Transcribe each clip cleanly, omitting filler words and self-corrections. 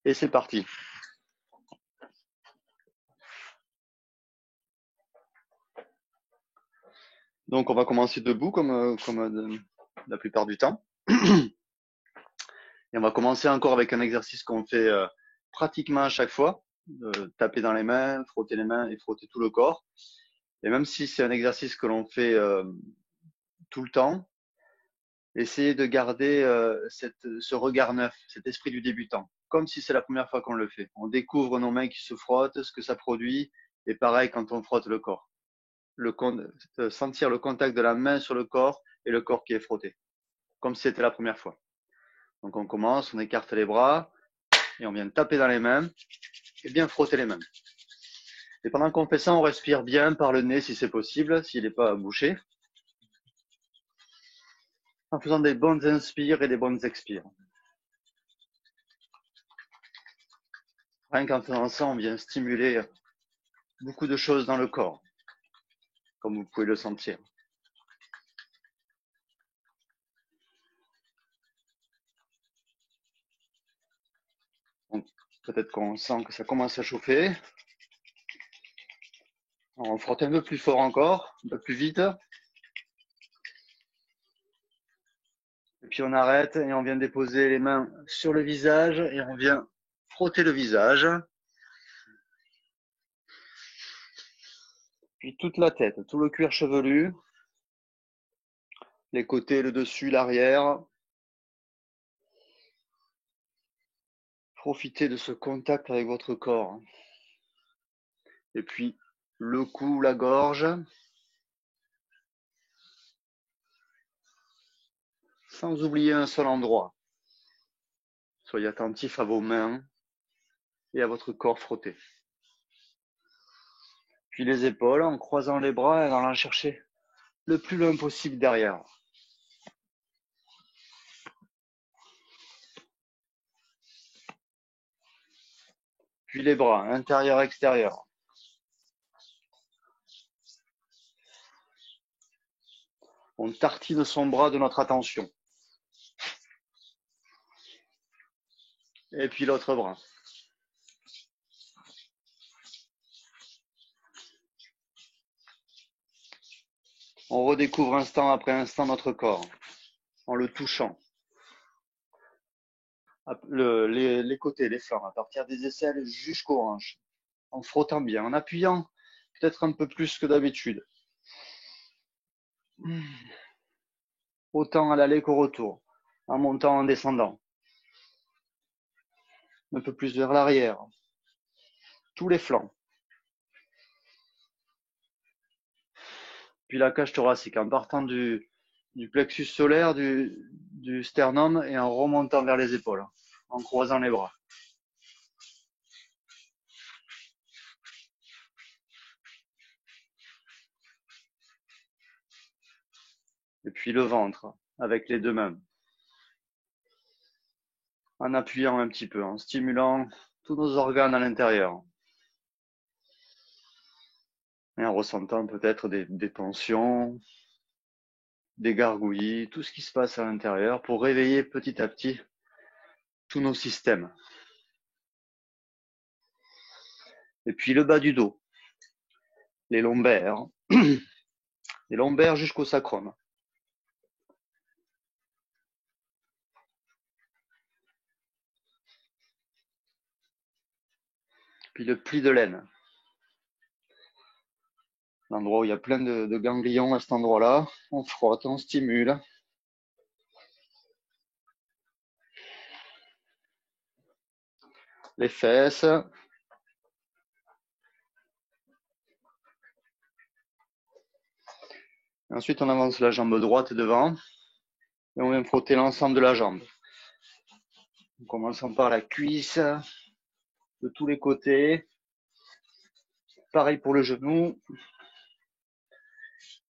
Et c'est parti. Donc, on va commencer debout comme la plupart du temps. Et on va commencer encore avec un exercice qu'on fait pratiquement à chaque fois. Taper dans les mains, frotter les mains et frotter tout le corps. Et même si c'est un exercice que l'on fait tout le temps, essayez de garder ce regard neuf, cet esprit du débutant, comme si c'est la première fois qu'on le fait. On découvre nos mains qui se frottent, ce que ça produit, et pareil quand on frotte le corps. Sentir le contact de la main sur le corps et le corps qui est frotté, comme si c'était la première fois. Donc on commence, on écarte les bras, et on vient taper dans les mains, et bien frotter les mains. Et pendant qu'on fait ça, on respire bien par le nez si c'est possible, s'il n'est pas bouché, en faisant des bonnes inspires et des bonnes expires. Rien qu'en faisant ça, on vient stimuler beaucoup de choses dans le corps, comme vous pouvez le sentir. Donc, peut-être qu'on sent que ça commence à chauffer. On frotte un peu plus fort encore, un peu plus vite. Et puis on arrête et on vient déposer les mains sur le visage et on vient frotter le visage. Puis toute la tête, tout le cuir chevelu, les côtés, le dessus, l'arrière. Profitez de ce contact avec votre corps. Et puis le cou, la gorge. Sans oublier un seul endroit. Soyez attentif à vos mains et à votre corps frotté. Puis les épaules, en croisant les bras et en allant chercher le plus loin possible derrière. Puis les bras, intérieur, extérieur. On tartine son bras de notre attention. Et puis l'autre bras. On redécouvre instant après instant notre corps, en le touchant. Les côtés, les flancs, à partir des aisselles jusqu'aux hanches. En frottant bien, en appuyant peut-être un peu plus que d'habitude. Autant à l'aller qu'au retour, en montant, en descendant. Un peu plus vers l'arrière. Tous les flancs. Puis la cage thoracique, en partant du plexus solaire, du sternum et en remontant vers les épaules, en croisant les bras. Et puis le ventre, avec les deux mains. En appuyant un petit peu, en stimulant tous nos organes à l'intérieur. Et en ressentant peut-être des tensions, des gargouillis, tout ce qui se passe à l'intérieur pour réveiller petit à petit tous nos systèmes. Et puis le bas du dos, les lombaires jusqu'au sacrum. Puis le pli de l'aine. L'endroit où il y a plein de ganglions à cet endroit-là. On frotte, on stimule. Les fesses. Ensuite, on avance la jambe droite devant. Et on vient frotter l'ensemble de la jambe. En commençant par la cuisse, de tous les côtés. Pareil pour le genou.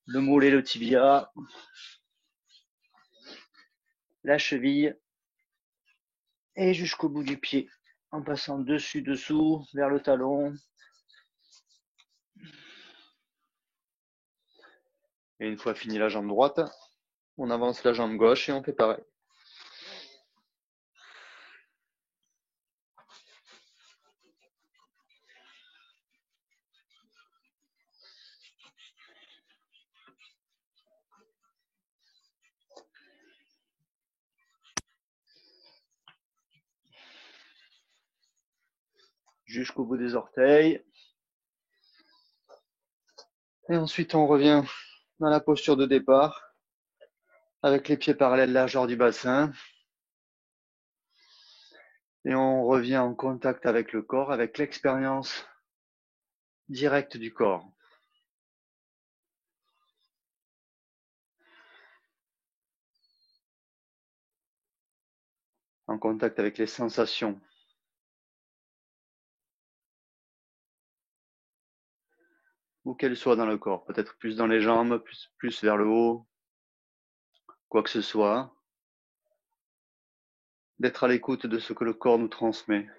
Le mollet, le tibia. La cheville. Et jusqu'au bout du pied. En passant dessus, dessous, vers le talon. Et une fois fini la jambe droite, on avance la jambe gauche et on fait pareil. jusqu'au bout des orteils. Et ensuite, on revient dans la posture de départ avec les pieds parallèles largeur du bassin. Et on revient en contact avec le corps, avec l'expérience directe du corps. En contact avec les sensations. Où qu'elles soient dans le corps, peut-être plus dans les jambes, plus vers le haut, quoi que ce soit. D'être à l'écoute de ce que le corps nous transmet.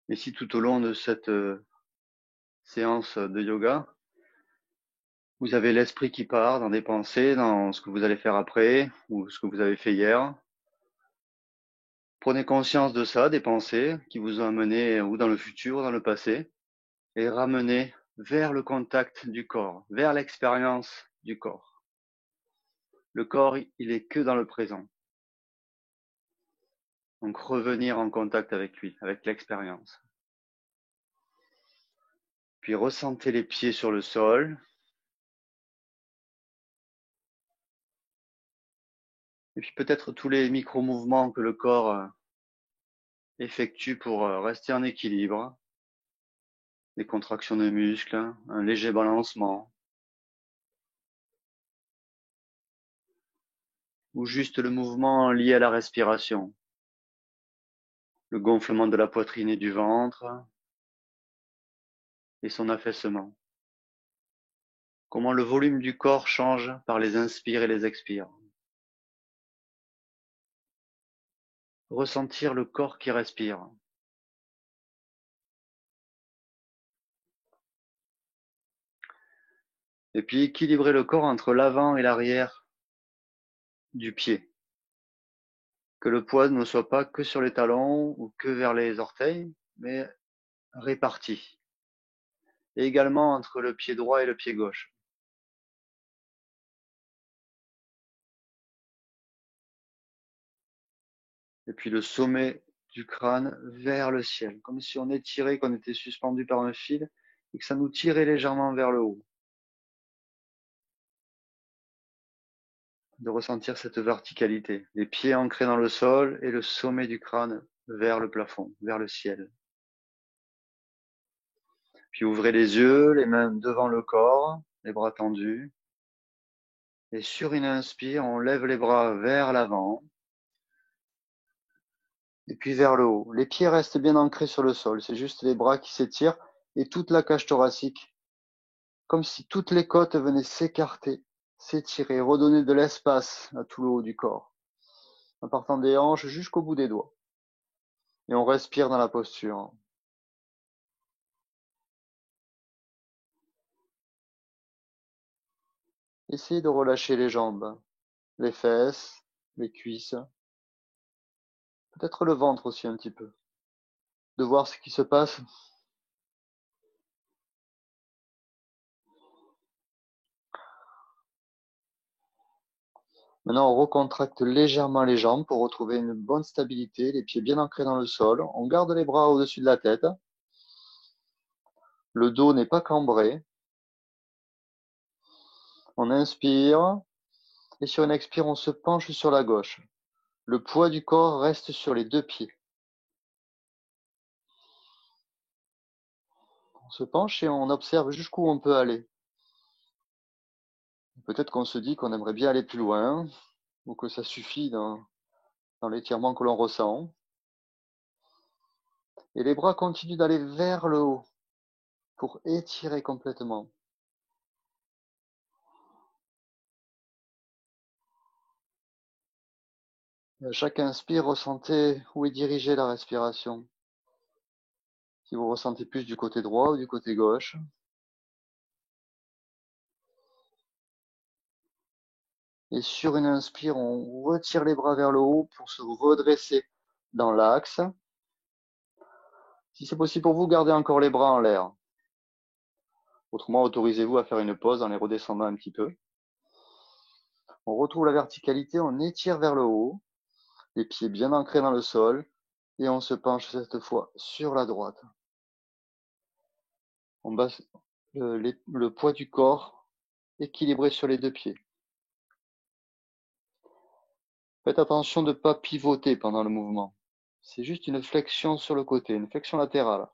Et si tout au long de cette séance de yoga, vous avez l'esprit qui part dans des pensées, dans ce que vous allez faire après, ou ce que vous avez fait hier, prenez conscience de ça, des pensées qui vous ont amené ou dans le futur ou dans le passé, et ramenez vers le contact du corps, vers l'expérience du corps. Le corps, il est que dans le présent. Donc revenir en contact avec lui, avec l'expérience. Puis ressentez les pieds sur le sol. Et puis peut-être tous les micro-mouvements que le corps effectue pour rester en équilibre. Des contractions de muscles, un léger balancement. Ou juste le mouvement lié à la respiration. Le gonflement de la poitrine et du ventre. Et son affaissement. Comment le volume du corps change par les inspires et les expires. Ressentir le corps qui respire. Et puis équilibrer le corps entre l'avant et l'arrière du pied. Que le poids ne soit pas que sur les talons ou que vers les orteils, mais réparti. Et également entre le pied droit et le pied gauche. Et puis le sommet du crâne vers le ciel, comme si on étirait, qu'on était suspendu par un fil et que ça nous tirait légèrement vers le haut. De ressentir cette verticalité, les pieds ancrés dans le sol et le sommet du crâne vers le plafond, vers le ciel. Puis ouvrez les yeux, les mains devant le corps, les bras tendus. Et sur une inspire, on lève les bras vers l'avant. Et puis vers le haut. Les pieds restent bien ancrés sur le sol. C'est juste les bras qui s'étirent et toute la cage thoracique. Comme si toutes les côtes venaient s'écarter, s'étirer, redonner de l'espace à tout le haut du corps. En partant des hanches jusqu'au bout des doigts. Et on respire dans la posture. Essayez de relâcher les jambes, les fesses, les cuisses. Peut-être le ventre aussi un petit peu. De voir ce qui se passe. Maintenant, on recontracte légèrement les jambes pour retrouver une bonne stabilité, les pieds bien ancrés dans le sol. On garde les bras au-dessus de la tête. Le dos n'est pas cambré. On inspire et sur une expire, on se penche sur la gauche. Le poids du corps reste sur les deux pieds. On se penche et on observe jusqu'où on peut aller. Peut-être qu'on se dit qu'on aimerait bien aller plus loin ou que ça suffit dans l'étirement que l'on ressent. Et les bras continuent d'aller vers le haut pour étirer complètement. Et à chaque inspire, ressentez où est dirigée la respiration. Si vous ressentez plus du côté droit ou du côté gauche. Et sur une inspire, on retire les bras vers le haut pour se redresser dans l'axe. Si c'est possible pour vous, gardez encore les bras en l'air. Autrement, autorisez-vous à faire une pause en les redescendant un petit peu. On retrouve la verticalité, on étire vers le haut, les pieds bien ancrés dans le sol, et on se penche cette fois sur la droite. On base le poids du corps équilibré sur les deux pieds. Faites attention de ne pas pivoter pendant le mouvement. C'est juste une flexion sur le côté, une flexion latérale.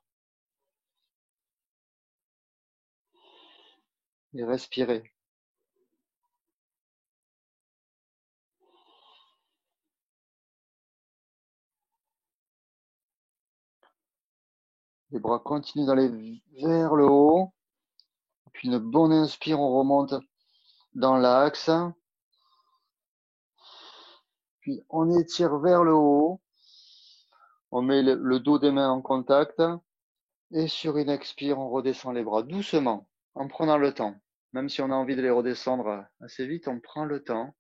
Et respirez. Les bras continuent d'aller vers le haut. Puis une bonne inspire, on remonte dans l'axe. Puis on étire vers le haut. On met le dos des mains en contact. Et sur une expire, on redescend les bras doucement, en prenant le temps. Même si on a envie de les redescendre assez vite, on prend le temps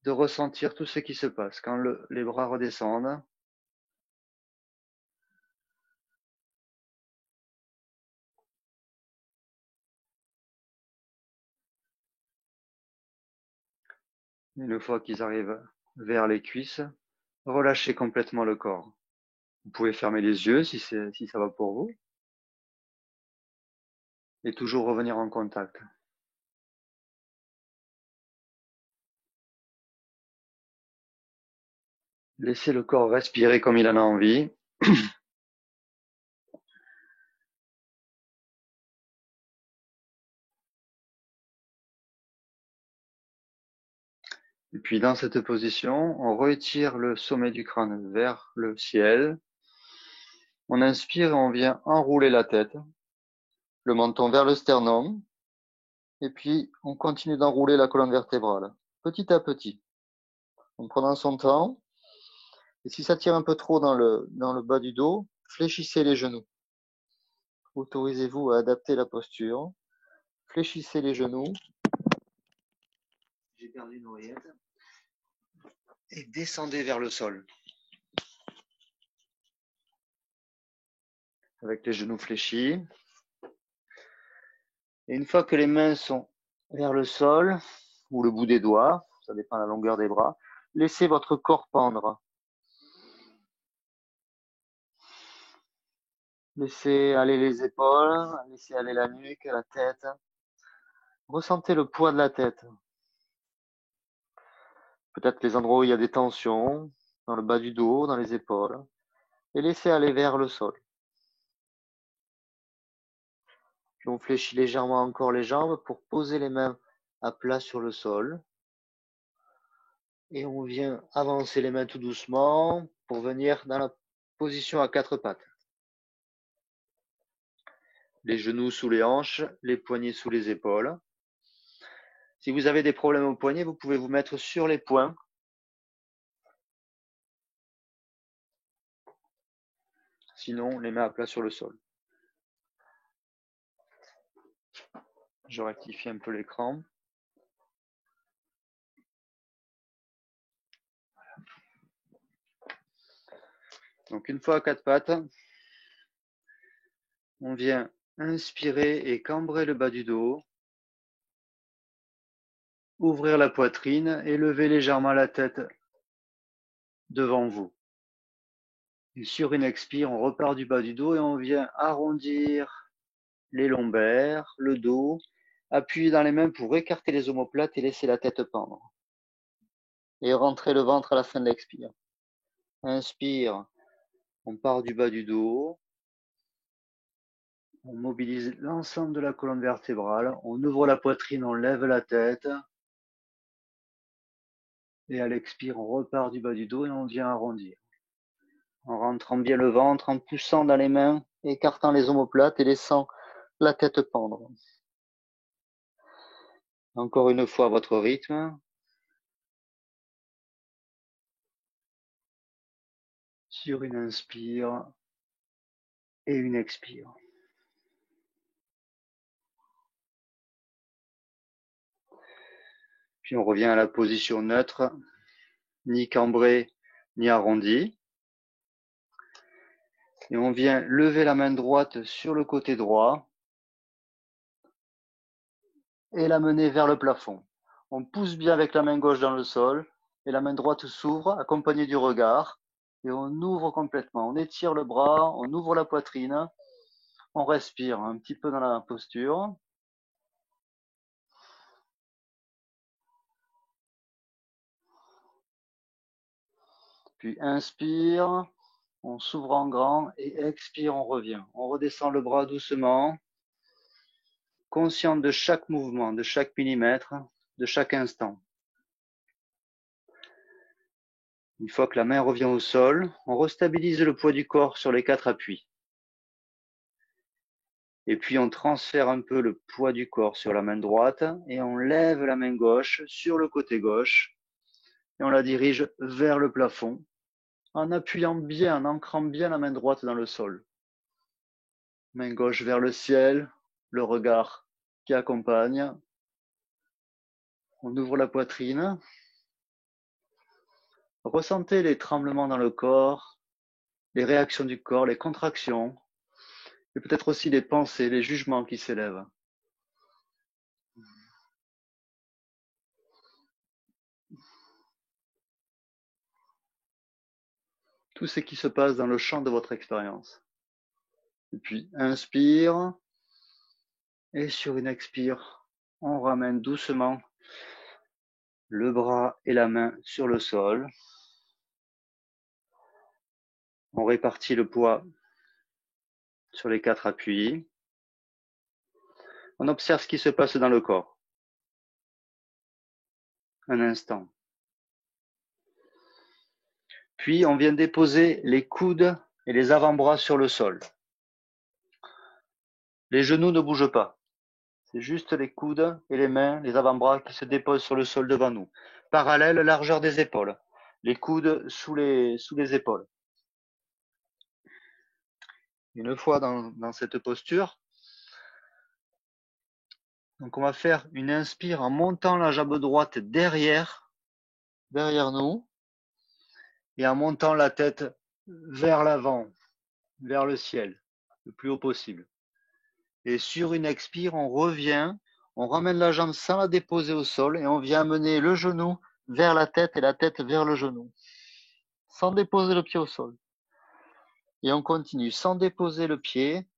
de ressentir tout ce qui se passe quand les bras redescendent. Une fois qu'ils arrivent vers les cuisses, relâchez complètement le corps. Vous pouvez fermer les yeux si ça va pour vous. Et toujours revenir en contact. Laissez le corps respirer comme il en a envie. Et puis dans cette position, on retire le sommet du crâne vers le ciel. On inspire et on vient enrouler la tête, le menton vers le sternum. Et puis on continue d'enrouler la colonne vertébrale, petit à petit, en prenant son temps. Et si ça tire un peu trop dans le bas du dos, fléchissez les genoux. Autorisez-vous à adapter la posture. Fléchissez les genoux. J'ai perdu une oreillette. Et descendez vers le sol. Avec les genoux fléchis. Et une fois que les mains sont vers le sol, ou le bout des doigts, ça dépend de la longueur des bras, laissez votre corps pendre. Laissez aller les épaules, laissez aller la nuque, la tête. Ressentez le poids de la tête. Peut-être les endroits où il y a des tensions, dans le bas du dos, dans les épaules. Et laissez aller vers le sol. Puis on fléchit légèrement encore les jambes pour poser les mains à plat sur le sol. Et on vient avancer les mains tout doucement pour venir dans la position à quatre pattes. Les genoux sous les hanches, les poignets sous les épaules. Si vous avez des problèmes aux poignets, vous pouvez vous mettre sur les poings. Sinon, les mains à plat sur le sol. Je rectifie un peu l'écran. Donc une fois à quatre pattes, on vient inspirer et cambrer le bas du dos. Ouvrir la poitrine et lever légèrement la tête devant vous. Et sur une expire, on repart du bas du dos et on vient arrondir les lombaires, le dos, appuyer dans les mains pour écarter les omoplates et laisser la tête pendre. Et rentrer le ventre à la fin de l'expire. Inspire, on part du bas du dos, on mobilise l'ensemble de la colonne vertébrale, on ouvre la poitrine, on lève la tête. Et à l'expire, on repart du bas du dos et on vient arrondir. En rentrant bien le ventre, en poussant dans les mains, écartant les omoplates et laissant la tête pendre. Encore une fois, votre rythme. Sur une inspire et une expire. Puis on revient à la position neutre, ni cambré, ni arrondi. Et on vient lever la main droite sur le côté droit et la mener vers le plafond. On pousse bien avec la main gauche dans le sol et la main droite s'ouvre, accompagnée du regard. Et on ouvre complètement. On étire le bras, on ouvre la poitrine. On respire un petit peu dans la posture. Puis inspire, on s'ouvre en grand et expire, on revient. On redescend le bras doucement, conscient de chaque mouvement, de chaque millimètre, de chaque instant. Une fois que la main revient au sol, on restabilise le poids du corps sur les 4 appuis. Et puis on transfère un peu le poids du corps sur la main droite et on lève la main gauche sur le côté gauche et on la dirige vers le plafond en appuyant bien, en ancrant bien la main droite dans le sol. Main gauche vers le ciel, le regard qui accompagne. On ouvre la poitrine. Ressentez les tremblements dans le corps, les réactions du corps, les contractions, et peut-être aussi les pensées, les jugements qui s'élèvent. Tout ce qui se passe dans le champ de votre expérience. Et puis, inspire. Et sur une expire, on ramène doucement le bras et la main sur le sol. On répartit le poids sur les 4 appuis. On observe ce qui se passe dans le corps. Un instant. Puis, on vient déposer les coudes et les avant-bras sur le sol. Les genoux ne bougent pas. C'est juste les coudes et les mains, les avant-bras qui se déposent sur le sol devant nous. Parallèle, largeur des épaules. Les coudes sous les épaules. Une fois dans cette posture, donc on va faire une inspire en montant la jambe droite derrière nous, et en montant la tête vers l'avant, vers le ciel, le plus haut possible. Et sur une expire, on revient, on ramène la jambe sans la déposer au sol et on vient amener le genou vers la tête et la tête vers le genou, sans déposer le pied au sol. Et on continue sans déposer le pied.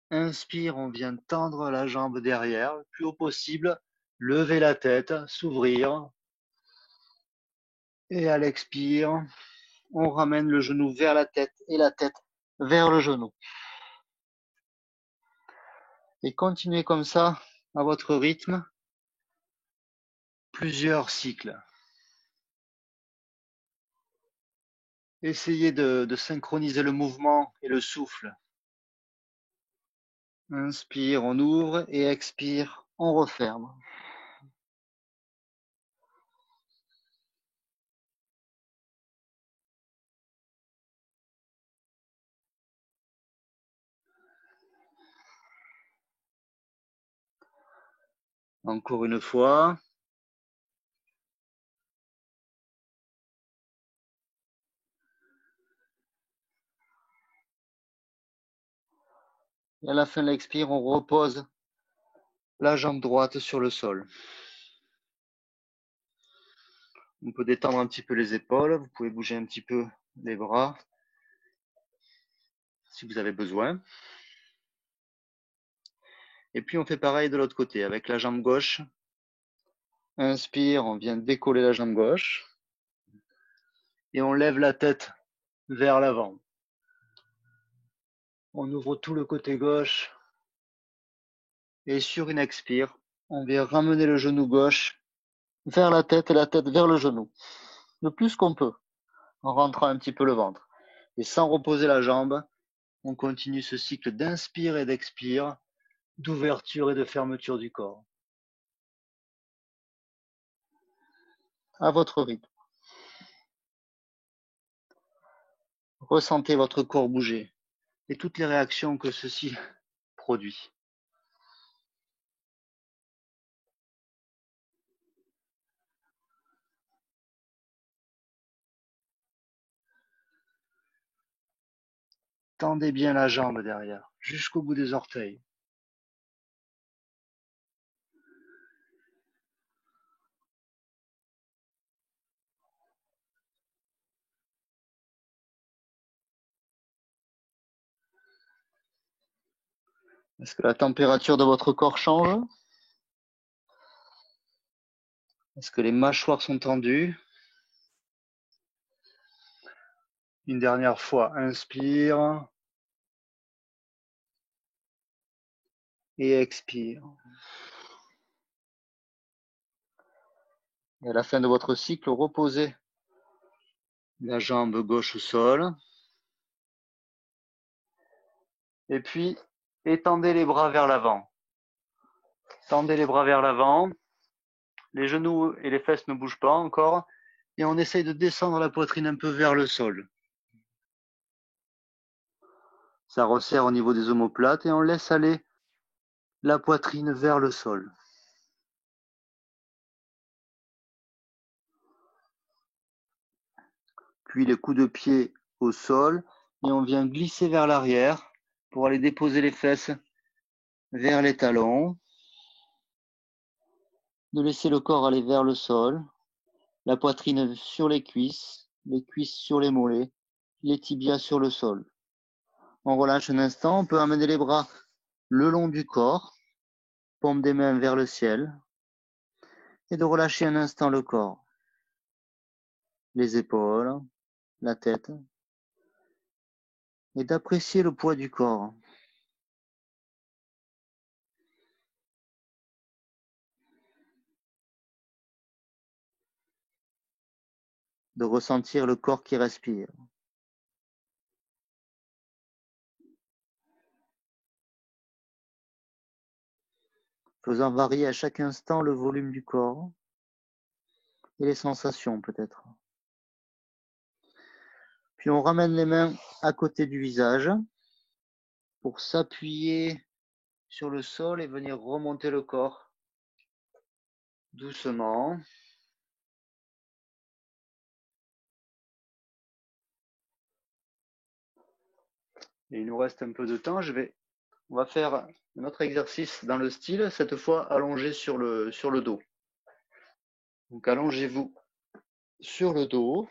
Inspire, on vient tendre la jambe derrière, le plus haut possible, lever la tête, s'ouvrir. Et à l'expire, on ramène le genou vers la tête et la tête vers le genou. Et continuez comme ça, à votre rythme, plusieurs cycles. Essayez de synchroniser le mouvement et le souffle. Inspire, on ouvre et expire, on referme. Encore une fois. Et à la fin de l'expire, on repose la jambe droite sur le sol. On peut détendre un petit peu les épaules, vous pouvez bouger un petit peu les bras si vous avez besoin. Et puis on fait pareil de l'autre côté avec la jambe gauche. Inspire, on vient décoller la jambe gauche et on lève la tête vers l'avant. On ouvre tout le côté gauche et sur une expire, on vient ramener le genou gauche vers la tête et la tête vers le genou, le plus qu'on peut, en rentrant un petit peu le ventre. Et sans reposer la jambe, on continue ce cycle d'inspire et d'expire, d'ouverture et de fermeture du corps. À votre rythme. Ressentez votre corps bouger et toutes les réactions que ceci produit. Tendez bien la jambe derrière, jusqu'au bout des orteils. Est-ce que la température de votre corps change? Est-ce que les mâchoires sont tendues? Une dernière fois, inspire et expire. Et à la fin de votre cycle, reposez la jambe gauche au sol. Et puis, étendez les bras vers l'avant. Tendez les bras vers l'avant. Les genoux et les fesses ne bougent pas encore. Et on essaye de descendre la poitrine un peu vers le sol. Ça resserre au niveau des omoplates et on laisse aller la poitrine vers le sol. Puis les coups de pied au sol et on vient glisser vers l'arrière pour aller déposer les fesses vers les talons. De laisser le corps aller vers le sol, la poitrine sur les cuisses sur les mollets, les tibias sur le sol. On relâche un instant, on peut amener les bras le long du corps, paume des mains vers le ciel, et de relâcher un instant le corps, les épaules, la tête, et d'apprécier le poids du corps. De ressentir le corps qui respire. Faisant varier à chaque instant le volume du corps et les sensations peut-être. Puis on ramène les mains à côté du visage pour s'appuyer sur le sol et venir remonter le corps doucement. Et il nous reste un peu de temps. On va faire un autre exercice dans le style, cette fois allongé sur le dos. Donc allongez-vous sur le dos.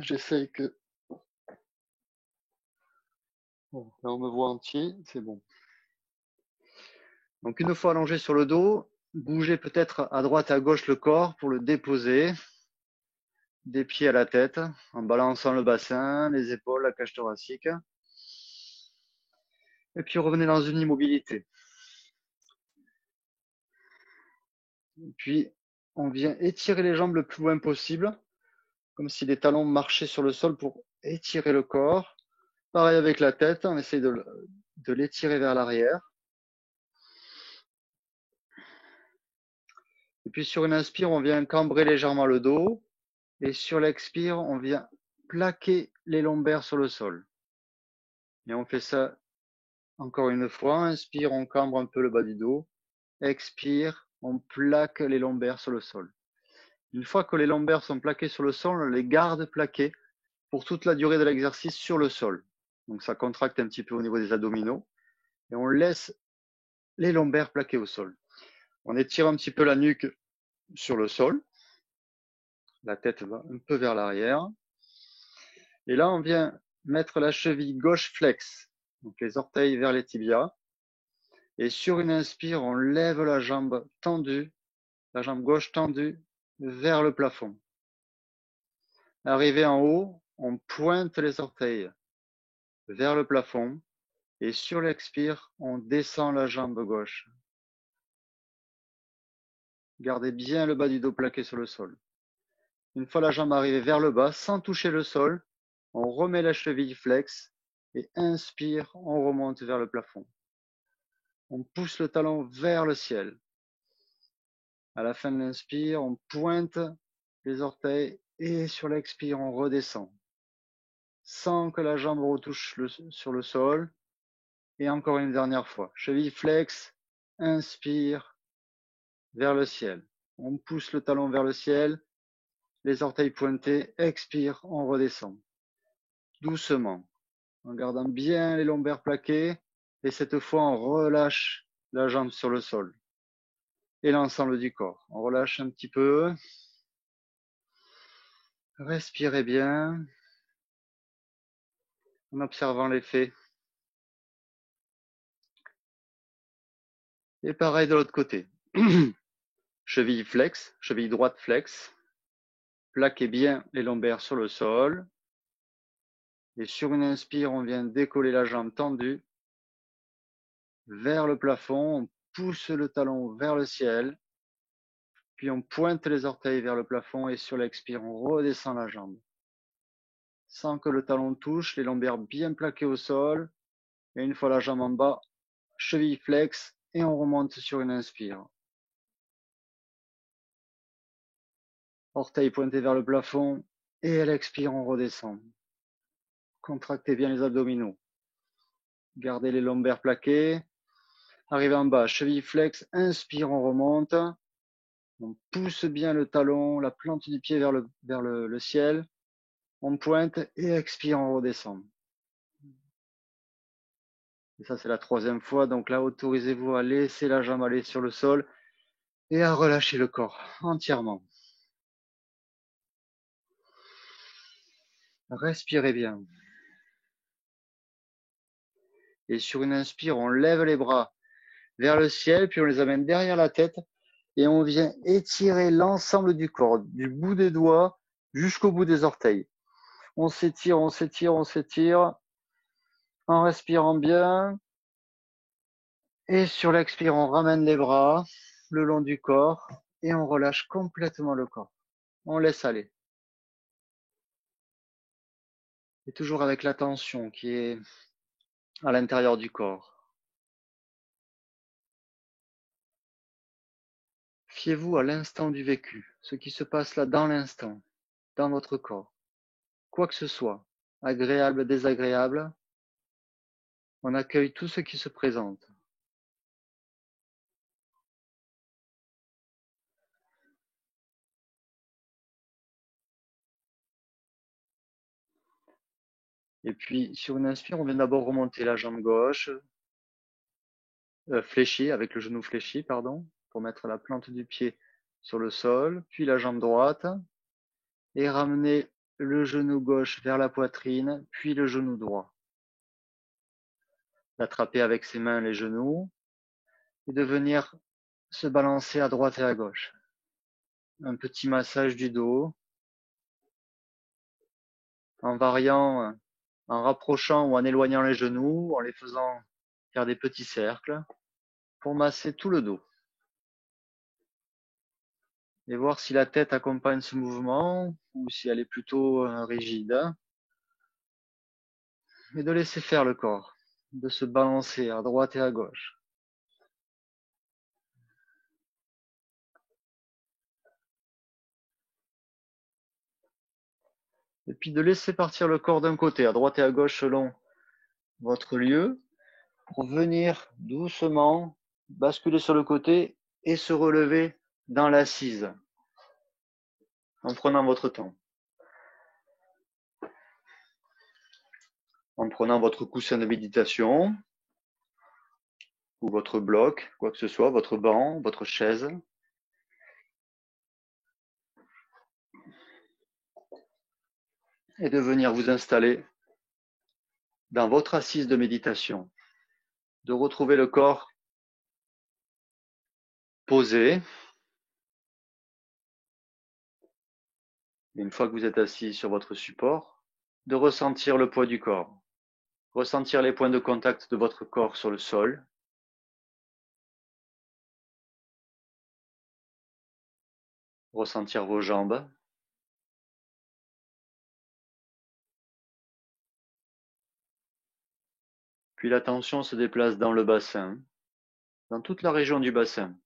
J'essaye que... Bon, là on me voit entier, c'est bon. Donc une fois allongé sur le dos, bougez peut-être à droite à gauche le corps pour le déposer. Des pieds à la tête, en balançant le bassin, les épaules, la cage thoracique. Et puis revenez dans une immobilité. Et puis on vient étirer les jambes le plus loin possible, comme si les talons marchaient sur le sol pour étirer le corps. Pareil avec la tête, on essaie de l'étirer vers l'arrière. Et puis sur une inspire, on vient cambrer légèrement le dos. Et sur l'expire, on vient plaquer les lombaires sur le sol. Et on fait ça encore une fois. Inspire, on cambre un peu le bas du dos. Expire, on plaque les lombaires sur le sol. Une fois que les lombaires sont plaqués sur le sol, on les garde plaqués pour toute la durée de l'exercice sur le sol. Donc ça contracte un petit peu au niveau des abdominaux. Et on laisse les lombaires plaqués au sol. On étire un petit peu la nuque sur le sol. La tête va un peu vers l'arrière. Et là, on vient mettre la cheville gauche flex. Donc les orteils vers les tibias. Et sur une inspire, on lève la jambe tendue, la jambe gauche tendue vers le plafond. Arrivé en haut, on pointe les orteils vers le plafond. Et sur l'expire, on descend la jambe gauche. Gardez bien le bas du dos plaqué sur le sol. Une fois la jambe arrivée vers le bas, sans toucher le sol, on remet la cheville flex et inspire, on remonte vers le plafond. On pousse le talon vers le ciel. À la fin de l'inspire, on pointe les orteils et sur l'expire, on redescend. Sans que la jambe retouche sur le sol. Et encore une dernière fois. Cheville flex, inspire vers le ciel. On pousse le talon vers le ciel, les orteils pointés, expire, on redescend. Doucement, en gardant bien les lombaires plaqués. Et cette fois, on relâche la jambe sur le sol. Et l'ensemble du corps. On relâche un petit peu. Respirez bien. En observant l'effet Et pareil de l'autre côté. Cheville flex, cheville droite flex. Plaquez bien les lombaires sur le sol. Et sur une inspire, on vient décoller la jambe tendue vers le plafond. On pousse le talon vers le ciel. Puis on pointe les orteils vers le plafond et sur l'expire, on redescend la jambe. Sans que le talon touche, les lombaires bien plaqués au sol. Et une fois la jambe en bas, cheville flex et on remonte sur une inspire. Orteils pointés vers le plafond et à l'expire, on redescend. Contractez bien les abdominaux. Gardez les lombaires plaqués. Arrivez en bas, cheville flex, inspire, on remonte. On pousse bien le talon, la plante du pied vers le ciel. On pointe et expire, on redescend. Et ça, c'est la troisième fois. Donc là, autorisez-vous à laisser la jambe aller sur le sol et à relâcher le corps entièrement. Respirez bien. Et sur une inspire, on lève les bras vers le ciel, puis on les amène derrière la tête et on vient étirer l'ensemble du corps, du bout des doigts jusqu'au bout des orteils. On s'étire, on s'étire, on s'étire en respirant bien. Et sur l'expire, on ramène les bras le long du corps et on relâche complètement le corps. On laisse aller. Et toujours avec la tension qui est à l'intérieur du corps. Fiez-vous à l'instant du vécu, ce qui se passe là dans l'instant, dans votre corps. Quoi que ce soit, agréable, désagréable, on accueille tout ce qui se présente. Et puis, sur une inspire, on vient d'abord remonter la jambe gauche, fléchie, avec le genou fléchi, pardon, pour mettre la plante du pied sur le sol, puis la jambe droite, et ramener le genou gauche vers la poitrine, puis le genou droit. D'attraper avec ses mains les genoux, et de venir se balancer à droite et à gauche. Un petit massage du dos, en variant, en rapprochant ou en éloignant les genoux, en les faisant faire des petits cercles, pour masser tout le dos. Et voir si la tête accompagne ce mouvement ou si elle est plutôt rigide. Et de laisser faire le corps, de se balancer à droite et à gauche. Et puis de laisser partir le corps d'un côté, à droite et à gauche selon votre lieu, pour venir doucement basculer sur le côté et se relever dans l'assise, en prenant votre temps. En prenant votre coussin de méditation, ou votre bloc, quoi que ce soit, votre banc, votre chaise. Et de venir vous installer dans votre assise de méditation. De retrouver le corps posé. Une fois que vous êtes assis sur votre support, de ressentir le poids du corps. Ressentir les points de contact de votre corps sur le sol. Ressentir vos jambes. Puis l'attention se déplace dans le bassin, dans toute la région du bassin.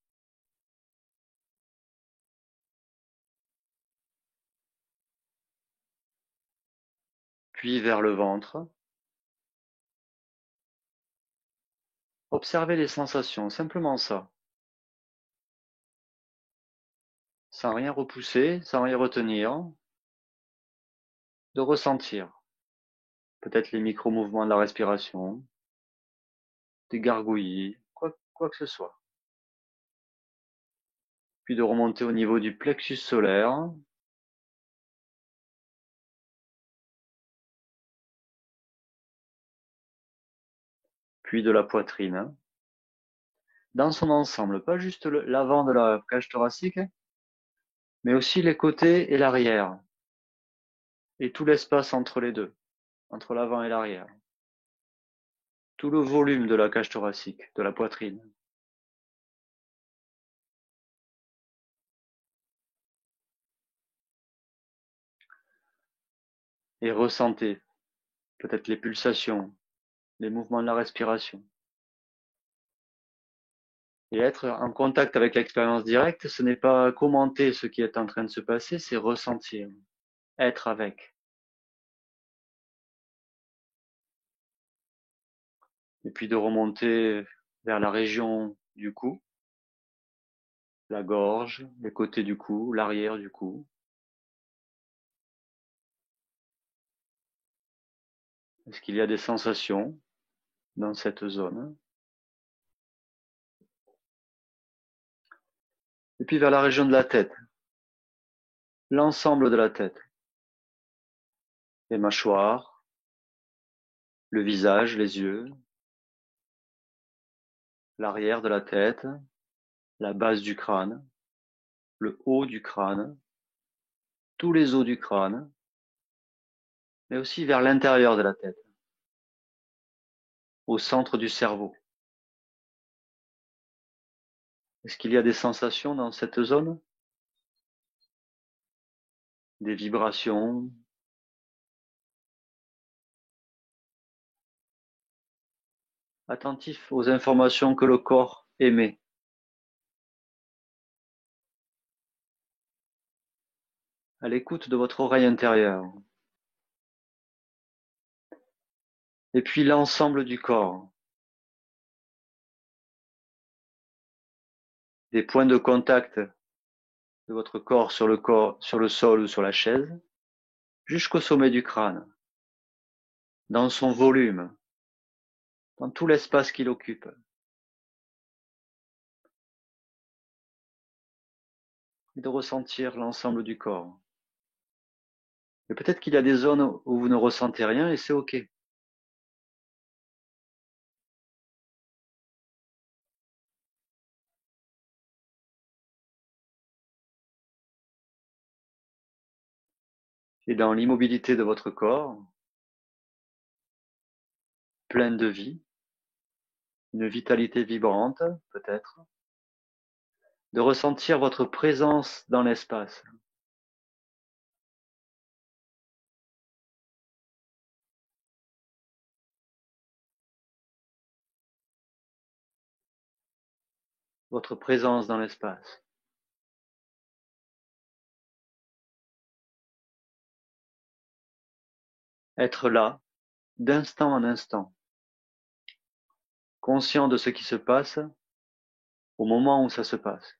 Puis vers le ventre. Observez les sensations, simplement ça. Sans rien repousser, sans rien retenir. De ressentir. Peut-être les micro-mouvements de la respiration. Des gargouillis, quoi que ce soit. Puis de remonter au niveau du plexus solaire. Puis de la poitrine. dans son ensemble, pas juste l'avant de la cage thoracique, mais aussi les côtés et l'arrière, et tout l'espace entre les deux, entre l'avant et l'arrière. Tout le volume de la cage thoracique, de la poitrine. Et ressentez peut-être les pulsations, les mouvements de la respiration. Et être en contact avec l'expérience directe, ce n'est pas commenter ce qui est en train de se passer, c'est ressentir, être avec. Et puis de remonter vers la région du cou, la gorge, les côtés du cou, l'arrière du cou. Est-ce qu'il y a des sensations dans cette zone? Et puis vers la région de la tête, l'ensemble de la tête, les mâchoires, le visage, les yeux, l'arrière de la tête, la base du crâne, le haut du crâne, tous les os du crâne, mais aussi vers l'intérieur de la tête, au centre du cerveau. Est-ce qu'il y a des sensations dans cette zone? Des vibrations? Attentif aux informations que le corps émet. À l'écoute de votre oreille intérieure. Et puis l'ensemble du corps. Des points de contact de votre corps, sur le sol ou sur la chaise, jusqu'au sommet du crâne, dans son volume, dans tout l'espace qu'il occupe. Et de ressentir l'ensemble du corps. Et peut-être qu'il y a des zones où vous ne ressentez rien et c'est OK. Et dans l'immobilité de votre corps, plein de vie, une vitalité vibrante, peut-être, de ressentir votre présence dans l'espace. Votre présence dans l'espace. Être là, d'instant en instant, conscient de ce qui se passe au moment où ça se passe.